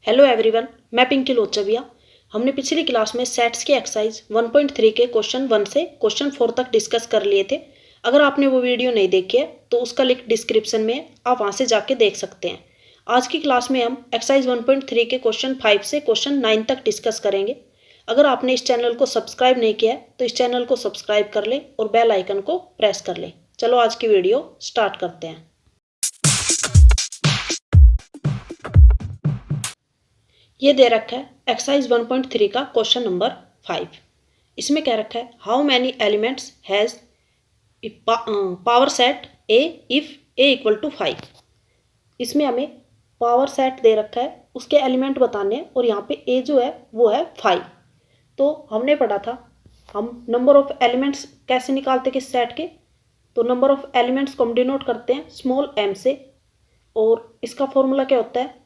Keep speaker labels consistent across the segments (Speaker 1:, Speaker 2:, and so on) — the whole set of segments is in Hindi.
Speaker 1: हेलो एवरीवन, मैं पिंकी लोचविया। हमने पिछली क्लास में सेट्स के एक्सरसाइज 1.3 के क्वेश्चन 1 से क्वेश्चन 4 तक डिस्कस कर लिए थे। अगर आपने वो वीडियो नहीं देखी है तो उसका लिंक डिस्क्रिप्शन में है, आप वहाँ से जाके देख सकते हैं। आज की क्लास में हम एक्सरसाइज 1.3 के क्वेश्चन 5 से क्वेश्चन 9 तक डिस्कस करेंगे। अगर आपने इस चैनल को सब्सक्राइब नहीं किया है तो इस चैनल को सब्सक्राइब कर लें और बेल आइकन को प्रेस कर लें। चलो आज की वीडियो स्टार्ट करते हैं। ये दे रखा है एक्सरसाइज 1.3 का क्वेश्चन नंबर 5। इसमें कह रखा है how many elements has power set A if A equal to 5। इसमें हमें पावर सेट दे रखा है, उसके एलिमेंट बताने हैं और यहाँ पे ए जो है वो है 5। तो हमने पढ़ा था हम नंबर ऑफ एलिमेंट्स कैसे निकालते किस सेट के, तो नंबर ऑफ एलिमेंट्स को हम डिनोट करते हैं स्मॉल m से। और इसका फॉर्मूला क्या होता है,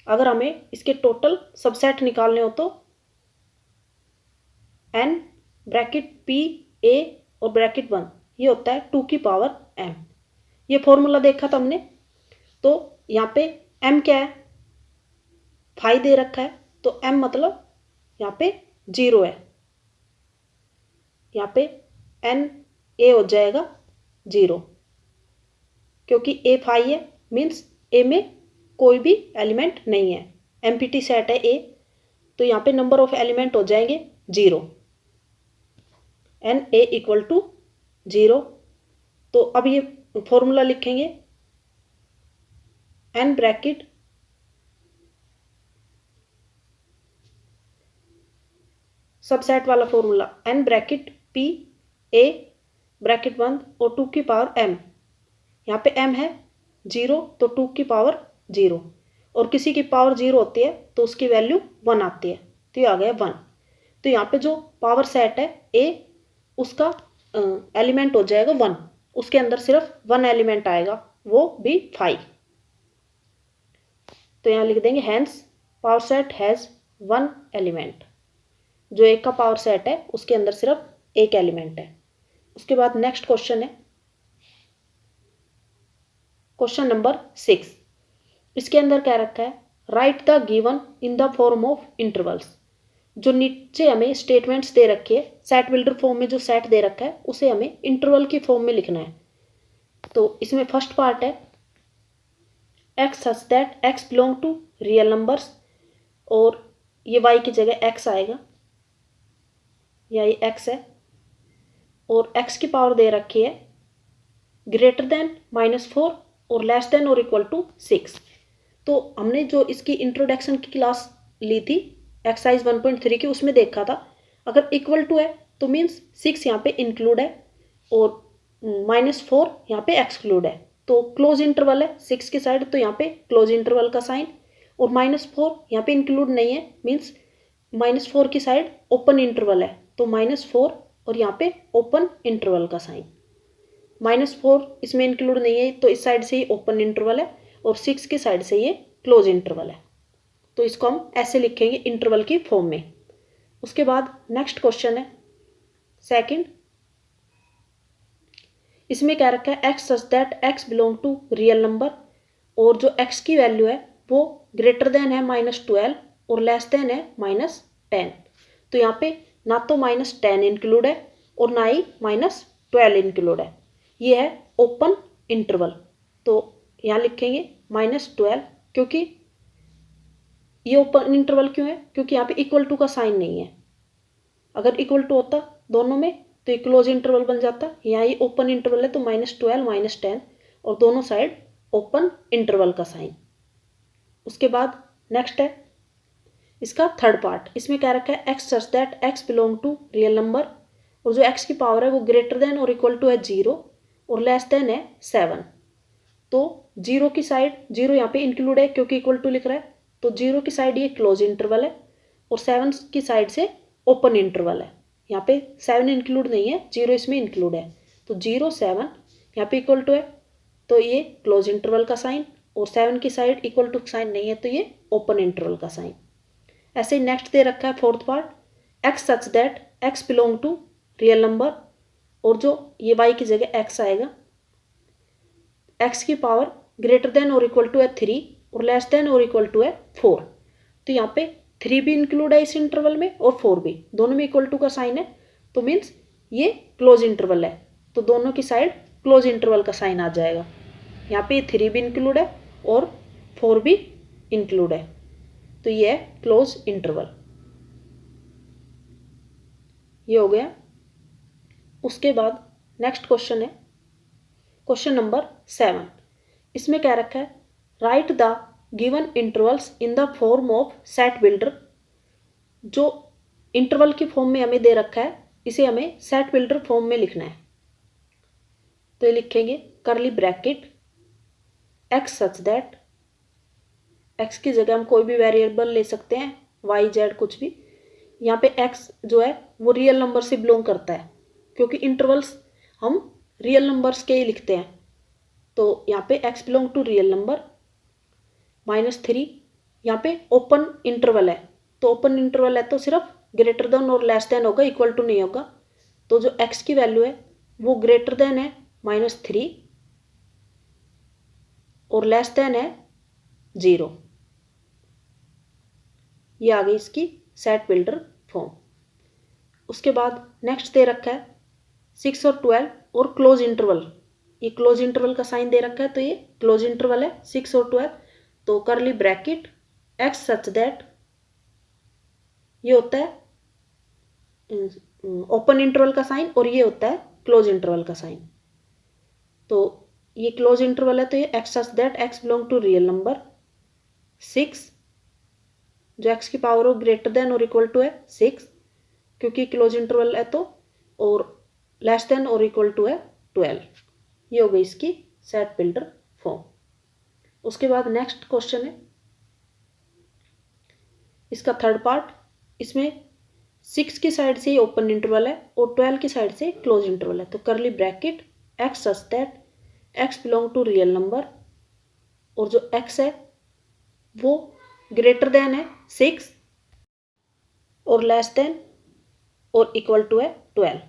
Speaker 1: अगर हमें इसके टोटल सबसेट निकालने हो तो n ब्रैकेट p a और ब्रैकेट 1 ये होता है 2 की पावर m। ये फॉर्मूला देखा था हमने। तो यहाँ पे m क्या है, 5 दे रखा है, तो m मतलब यहाँ पे 0 है। यहाँ पे n a हो जाएगा 0, क्योंकि a 5 है, मीन्स a में कोई भी एलिमेंट नहीं है, एम्प्टी सेट है ए। तो यहाँ पे नंबर ऑफ एलिमेंट हो जाएंगे 0, एन ए इक्वल टू 0। तो अब ये फॉर्मूला लिखेंगे एन ब्रैकेट सबसेट वाला formula n bracket P A bracket 1 और 2 की पावर m। यहाँ पे m है 0 तो 2 की पावर 0, और किसी की पावर 0 होती है तो उसकी वैल्यू 1 आती है, तो ये आ गया 1। तो यहाँ पे जो पावर सेट है a उसका एलिमेंट हो जाएगा 1, उसके अंदर सिर्फ 1 एलिमेंट आएगा, वो भी 5। तो यहाँ लिख देंगे hence power set has 1 element. जो एक का पावर सेट है उसके अंदर सिर्फ एक एलिमेंट है। उसके बाद नेक्स्ट क्वेश्चन है क्वेश्चन नंबर 6। इसके अंदर क्या रखा है, right the given in the form of intervals. जो नीचे हमें स्टेटमेंट्स दे रखे है सेट बिल्डर फॉर्म में, जो सेट दे रखा है उसे हमें इंटरवल की फॉर्म में लिखना है। तो इसमें फर्स्ट पार्ट है x such that x belong to real numbers, और ये वाई की जगह एक्स आएगा, या ये एक्स है, और एक्स की पावर दे रखी है ग्रेटर देन -4 और लेस देन और इक्वल टू 6। तो हमने जो इसकी इंट्रोडक्शन की क्लास ली थी एक्सरसाइज 1.3 की, उसमें देखा था अगर इक्वल टू है तो मीन्स 6 यहाँ पे इंक्लूड है और -4 यहाँ पे एक्सक्लूड है। तो क्लोज इंटरवल है 6 की साइड, तो यहाँ पे क्लोज इंटरवल का साइन, और -4 यहाँ पे इंक्लूड नहीं है, मीन्स -4 की साइड ओपन इंटरवल है, तो -4 और यहाँ पे ओपन इंटरवल का साइन। -4 इसमें इंक्लूड नहीं है तो इस साइड से ये ओपन इंटरवल है, और 6 की साइड से ये क्लोज इंटरवल है। तो इसको हम ऐसे लिखेंगे इंटरवल की फॉर्म में। उसके बाद नेक्स्ट क्वेश्चन है सेकंड। इसमें क्या रखा है x such that x belong to real number, और जो एक्स की वैल्यू है वो ग्रेटर देन है -12 और लेस देन है -10। तो यहाँ पे ना तो -10 इंक्लूड है और ना ही -12 इंक्लूड है, ये है ओपन इंटरवल। तो यहाँ लिखेंगे -12, क्योंकि ये ओपन इंटरवल क्यों है, क्योंकि यहाँ पे इक्वल टू का साइन नहीं है। अगर इक्वल टू होता दोनों में तो ये क्लोज इंटरवल बन जाता, यहाँ ये ओपन इंटरवल है तो -12 -10 और दोनों साइड ओपन इंटरवल का साइन। उसके बाद नेक्स्ट है इसका थर्ड पार्ट। इसमें क्या रखा है x such that x belong to real number, और जो एक्स की पावर है वो ग्रेटर देन और इक्वल टू है 0 और लेस देन है 7। तो 0 की साइड 0 यहाँ पे इंक्लूड है क्योंकि इक्वल टू लिख रहा है, तो 0 की साइड ये क्लोज इंटरवल है, और 7 की साइड से ओपन इंटरवल है। यहाँ पे 7 इंक्लूड नहीं है, 0 इसमें इंक्लूड है, तो 0 7 यहाँ पे इक्वल टू है, तो ये क्लोज इंटरवल का साइन, और 7 की साइड इक्वल टू साइन नहीं है तो ये ओपन इंटरवल का साइन। ऐसे ही नेक्स्ट दे रखा है fourth part x such that x belong to real number, और जो ये वाई की जगह एक्स आएगा, एक्स की पावर ग्रेटर देन और इक्वल टू है 3 और लेस देन और इक्वल टू है 4। तो यहाँ पे 3 भी इंक्लूड है इस इंटरवल में और 4 भी, दोनों में इक्वल टू का साइन है, तो मीन्स ये क्लोज इंटरवल है, तो दोनों की साइड क्लोज इंटरवल का साइन आ जाएगा। यहाँ पे 3 भी इंक्लूड है और 4 भी इंक्लूड है, तो ये है क्लोज इंटरवल। ये हो गया। उसके बाद नेक्स्ट क्वेश्चन है क्वेश्चन नंबर 7। इसमें क्या रखा है, right the given intervals in the form of set builder. जो इंटरवल की फॉर्म में हमें दे रखा है, इसे हमें सेट बिल्डर फॉर्म में लिखना है। तो ये लिखेंगे curly bracket x such that, x की जगह हम कोई भी वेरिएबल ले सकते हैं, वाई जेड कुछ भी। यहाँ पे एक्स जो है वो रियल नंबर से बिलोंग करता है, क्योंकि इंटरवल्स हम रियल नंबर्स के ही लिखते हैं। तो यहाँ पे x belong to real number. -3 यहाँ पे ओपन इंटरवल है, तो ओपन इंटरवल है तो सिर्फ ग्रेटर देन और लेस देन होगा, इक्वल टू नहीं होगा। तो जो एक्स की वैल्यू है वो ग्रेटर देन है -3 और लेस देन है 0। ये आ गई इसकी सेट बिल्डर फॉर्म। उसके बाद नेक्स्ट दे रखा है 6 और 12 और क्लोज इंटरवल। ये क्लोज इंटरवल का साइन दे रखा है, तो ये क्लोज इंटरवल है 6 और 12। तो curly bracket x such that, ये होता है ओपन इंटरवल का साइन और ये होता है क्लोज इंटरवल का साइन। तो ये क्लोज इंटरवल है, तो ये x such that x belong to real number. 6 जो एक्स की पावर हो ग्रेटर देन और इक्वल टू है 6, क्योंकि क्लोज इंटरवल है तो, और लेस देन और इक्वल टू है 12। ये हो गई इसकी सेट बिल्डर फॉर्म। उसके बाद नेक्स्ट क्वेश्चन है इसका थर्ड पार्ट। इसमें 6 की साइड से ओपन इंटरवल है और 12 की साइड से क्लोज इंटरवल है। तो curly bracket x such that x belong to real number, और जो एक्स है वो ग्रेटर देन है 6 और लेस देन और इक्वल टू है 12।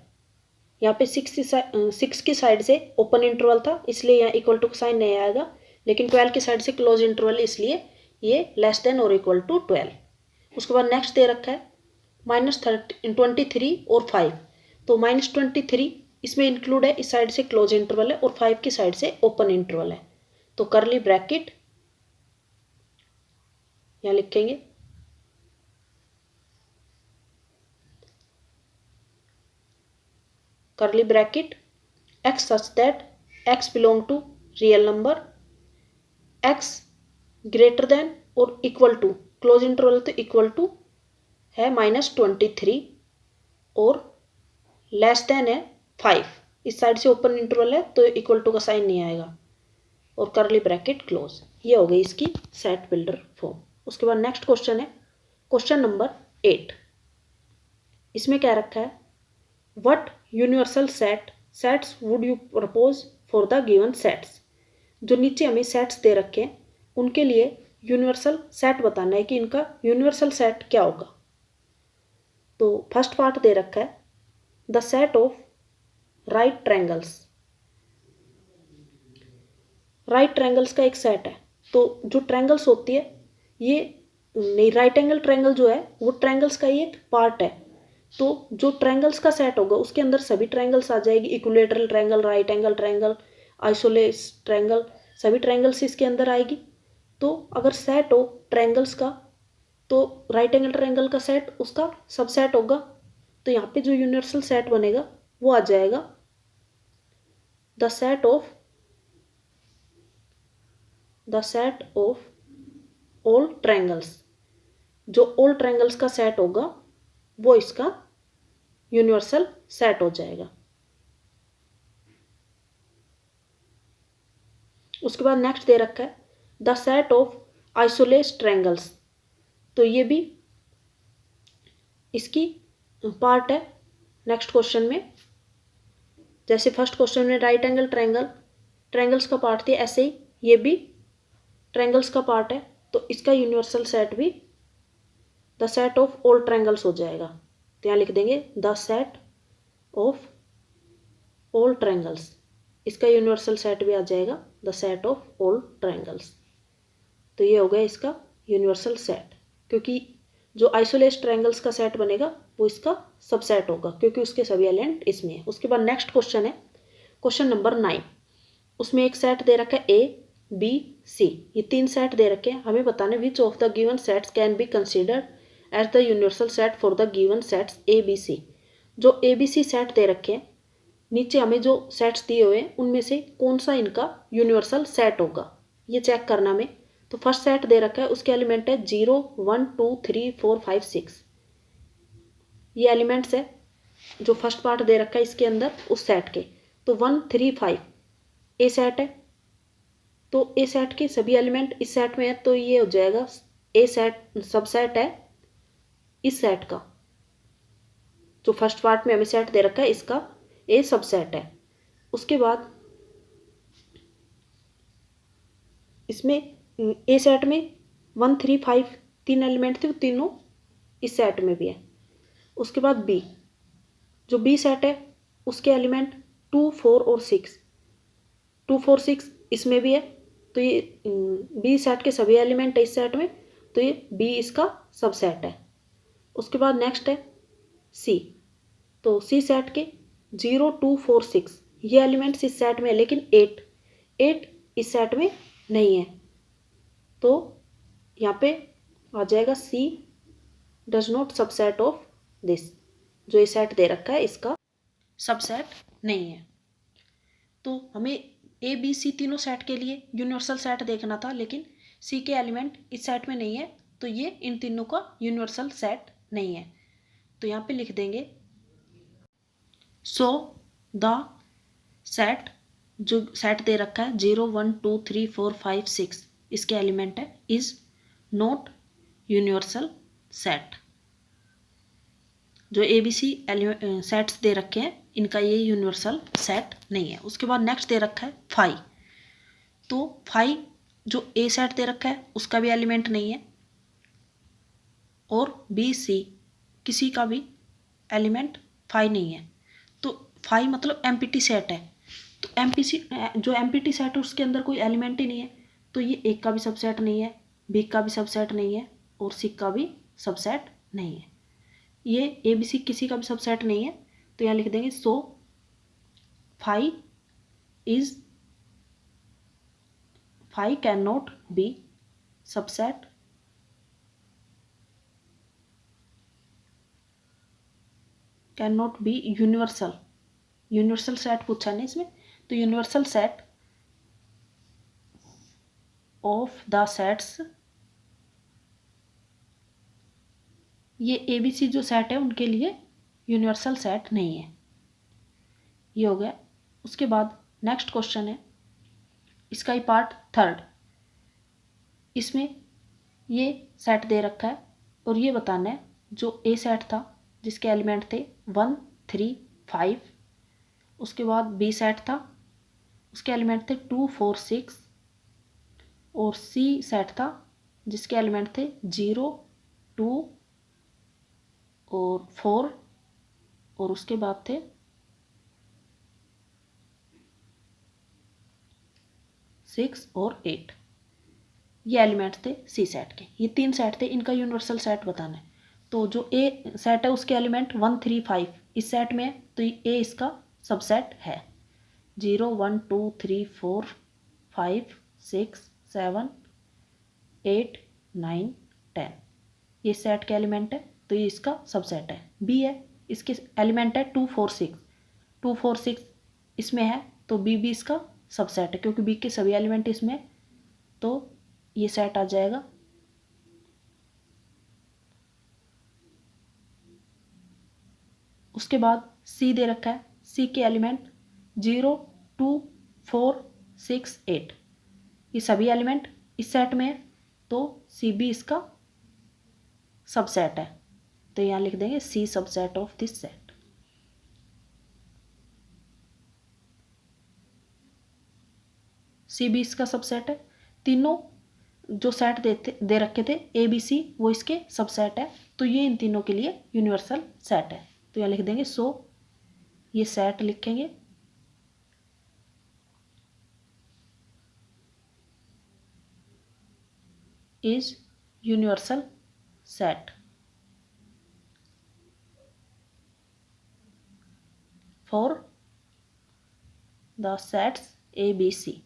Speaker 1: यहाँ पे 6 की साइड से ओपन इंटरवल था, इसलिए यहाँ इक्वल टू का साइन नहीं आएगा, लेकिन 12 की साइड से क्लोज इंटरवल, इसलिए ये लेस देन और इक्वल टू 12। उसके बाद नेक्स्ट दे रखा है -23 और 5। तो -23 इसमें इंक्लूड है, इस साइड से क्लोज इंटरवल है, और 5 की साइड से ओपन इंटरवल है। तो करली ब्रैकेट यहाँ लिखेंगे curly bracket x such that x belong to real number, x greater than और इक्वल टू, क्लोज इंटरवल तो इक्वल टू है -23 और लेस देन है 5। इस साइड से ओपन इंटरवल है तो इक्वल टू का साइन नहीं आएगा, और करली ब्रैकेट क्लोज। ये हो गई इसकी सेट बिल्डर फॉर्म। उसके बाद नेक्स्ट क्वेश्चन है क्वेश्चन नंबर 8। इसमें क्या रखा है, what universal sets would you propose for the given sets. जो नीचे हमें सेट्स दे रखे हैं उनके लिए यूनिवर्सल सेट बताना है कि इनका यूनिवर्सल सेट क्या होगा। तो फर्स्ट पार्ट दे रखा है the set of right triangles. Right triangles का एक सेट है। तो जो ट्रायंगल्स होती है ये नहीं, राइट एंगल ट्रायंगल जो है वो ट्रायंगल्स का ही एक पार्ट है। तो जो ट्रायंगल्स का सेट होगा उसके अंदर सभी ट्रायंगल्स आ जाएगी, equilateral triangle, right angle triangle, isosceles triangle, सभी ट्रायंगल्स इसके अंदर आएगी। तो अगर सेट हो ट्रायंगल्स का तो राइट एंगल ट्रायंगल का सेट उसका सबसेट होगा। तो यहाँ पे जो यूनिवर्सल सेट बनेगा वो आ जाएगा the set of all triangles. जो ऑल ट्रायंगल्स का सेट होगा वो इसका यूनिवर्सल सेट हो जाएगा। उसके बाद नेक्स्ट दे रखा है the set of isosceles triangles. तो ये भी इसकी पार्ट है नेक्स्ट क्वेश्चन में। जैसे फर्स्ट क्वेश्चन में राइट एंगल ट्रायंगल्स का पार्ट थी, ऐसे ही ये भी ट्रायंगल्स का पार्ट है। तो इसका यूनिवर्सल सेट भी the set of all triangles हो जाएगा। तो यहाँ लिख देंगे the set of all triangles, इसका यूनिवर्सल सेट भी आ जाएगा the set of all triangles. तो ये हो गया इसका यूनिवर्सल सेट। क्योंकि जो आइसोलेस ट्रायंगल्स का सेट बनेगा वो इसका सबसेट होगा क्योंकि उसके सभी एलिमेंट इसमें है। उसके बाद नेक्स्ट क्वेश्चन है क्वेश्चन नंबर 9। उसमें एक सेट दे रखा है ए बी सी, ये 3 सेट दे रखे हैं। हमें बताना which of the given sets can be considered as the universal set for the given sets A B C. जो ए बी सी सेट दे रखे हैं, नीचे हमें जो सेट्स दिए हुए हैं उनमें से कौन सा इनका यूनिवर्सल सेट होगा ये चेक करना हमें। तो फर्स्ट सेट दे रखा है, उसके एलिमेंट है 0 1 2 3 4 5 6, ये एलिमेंट्स है जो फर्स्ट पार्ट दे रखा है इसके अंदर उस सेट के। तो 1 3 5 ए सेट है, तो ए सेट के सभी एलिमेंट इस सेट में है, तो ये हो जाएगा ए सेट सबसेट है इस सेट का। जो फर्स्ट पार्ट में हमें सेट दे रखा है इसका ए सबसेट है। उसके बाद इसमें ए सेट में 1 3 5 3 एलिमेंट थे, वो तीनों इस सेट में भी है। उसके बाद बी, जो बी सेट है उसके एलिमेंट 2 4 और 6, 2 4 6 इसमें भी है, तो ये बी सेट के सभी एलिमेंट है इस सेट में, तो ये बी इसका सबसेट है। उसके बाद नेक्स्ट है सी, तो सी सेट के 0 2 4 6 ये एलिमेंट्स इस सेट में है, लेकिन 8 इस सेट में नहीं है, तो यहाँ पे आ जाएगा C does not subset of this. जो ये सेट दे रखा है इसका सबसेट नहीं है। तो हमें ए बी सी तीनों सेट के लिए यूनिवर्सल सेट देखना था, लेकिन सी के एलिमेंट इस सेट में नहीं है, तो ये इन तीनों का यूनिवर्सल सेट नहीं है। तो यहाँ पे लिख देंगे सो द सेट, जो सेट दे रखा है 0 1 2 3 4 5 6 इसके एलिमेंट है, इज नॉट यूनिवर्सल सेट। जो ए बी सी सेट्स दे रखे हैं इनका ये यूनिवर्सल सेट नहीं है। उसके बाद नेक्स्ट दे रखा है 5, तो 5 जो ए सेट दे रखा है उसका भी एलिमेंट नहीं है, और बी सी किसी का भी एलिमेंट 5 नहीं है, तो 5 मतलब एम्प्टी सेट है। तो जो एम्प्टी सेट है उसके अंदर कोई एलिमेंट ही नहीं है, तो ये एक का भी सबसेट नहीं है, बी का भी सबसेट नहीं है, और सी का भी सबसेट नहीं है। ये ए बी सी किसी का भी सबसेट नहीं है, तो यहाँ लिख देंगे सो 5 can not B subset can not be universal set पूछा नहीं इसमें, तो universal set of the sets, ये ए बी सी जो सेट है उनके लिए यूनिवर्सल सेट नहीं है। ये हो गया। उसके बाद नेक्स्ट क्वेश्चन है इसका ही पार्ट 3, इसमें ये सेट दे रखा है और ये बताना है जो ए सेट था जिसके एलिमेंट थे 1 3 5, उसके बाद बी सेट था उसके एलिमेंट थे 2 4 6, और सी सेट था जिसके एलिमेंट थे 0 2 और 4, और उसके बाद थे 6 और 8। ये एलिमेंट थे सी सेट के। ये 3 सेट थे, इनका यूनिवर्सल सेट बताना है। तो जो ए सेट है उसके एलिमेंट 1 3 5 इस सेट में है, तो ए इसका सबसेट है। 0 1 2 3 4 5 6 7 8 9 10 ये सेट के एलिमेंट है, तो ये इसका सबसेट है। बी है, इसके एलिमेंट है 2 4 6, 2 4 6 इसमें है, तो बी भी इसका सबसेट है क्योंकि बी के सभी एलिमेंट इसमें, तो ये सेट आ जाएगा। उसके बाद सी दे रखा है, सी के एलिमेंट 0 2 4 6 8 ये सभी एलिमेंट इस सेट में है, तो सी भी इसका सबसेट है। तो यहाँ लिख देंगे सी सबसेट ऑफ दिस सेट। सी भी इसका सबसेट है। तीनों जो सेट दे रखे थे ए बी सी वो इसके सबसेट है, तो ये इन तीनों के लिए यूनिवर्सल सेट है। तो यहाँ लिख देंगे सो ये सेट लिखेंगे is universal set for the sets A B C.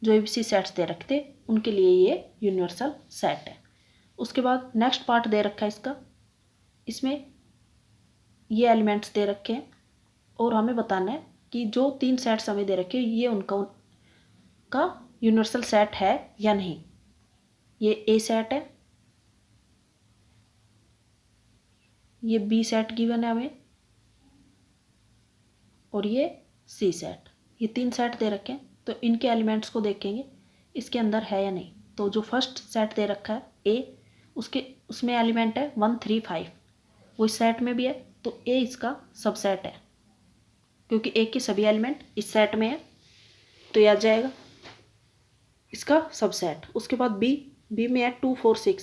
Speaker 1: जो ABC सेट्स दे रखे थे उनके लिए ये यूनिवर्सल सेट है। उसके बाद नेक्स्ट पार्ट दे रखा है इसका, इसमें ये एलिमेंट्स दे रखे हैं और हमें बताना है कि जो 3 सेट्स हमें दे रखे हैं ये उनका यूनिवर्सल सेट है या नहीं। ये ए सेट है, ये बी सेट गिवन है हमें, और ये सी सेट। ये 3 सेट दे रखे हैं, तो इनके एलिमेंट्स को देखेंगे इसके अंदर है या नहीं। तो जो फर्स्ट सेट दे रखा है ए, उसमें एलिमेंट है 1 3 5, वो इस सेट में भी है, तो ए इसका सबसेट है क्योंकि ए के सभी एलिमेंट इस सेट में है, तो ये आ जाएगा इसका सबसेट। उसके बाद बी में है 2 4 6,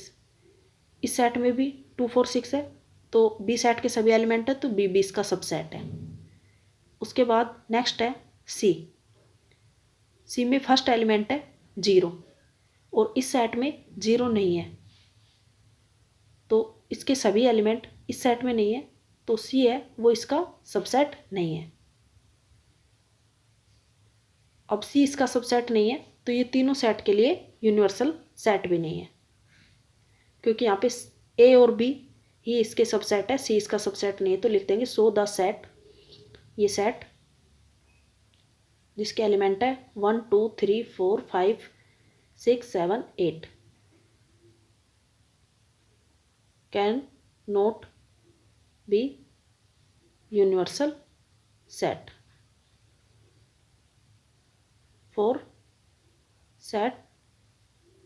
Speaker 1: इस सेट में भी 2 4 6 है, तो बी सेट के सभी एलिमेंट है, तो बी इसका सबसेट है। उसके बाद नेक्स्ट है सी में फर्स्ट एलिमेंट है 0 और इस सेट में 0 नहीं है, तो इसके सभी एलिमेंट इस सेट में नहीं है, तो सी है वो इसका सबसेट नहीं है। अब सी इसका सबसेट नहीं है, तो ये तीनों सेट के लिए यूनिवर्सल सेट भी नहीं है, क्योंकि यहाँ पे ए और बी ही इसके सबसेट है, सी इसका सबसेट नहीं है। तो लिख देंगे सो द सेट, ये सेट जिसके एलिमेंट है 1 2 3 4 5 6 7 8 can not be universal set for set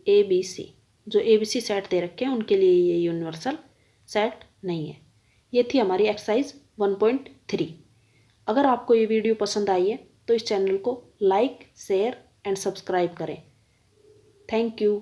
Speaker 1: A B C. जो ए बी सी सेट दे रखे हैं उनके लिए ये यूनिवर्सल सेट नहीं है। ये थी हमारी एक्सरसाइज 1.3। अगर आपको ये वीडियो पसंद आई है तो इस चैनल को लाइक शेयर एंड सब्सक्राइब करें। Thank you.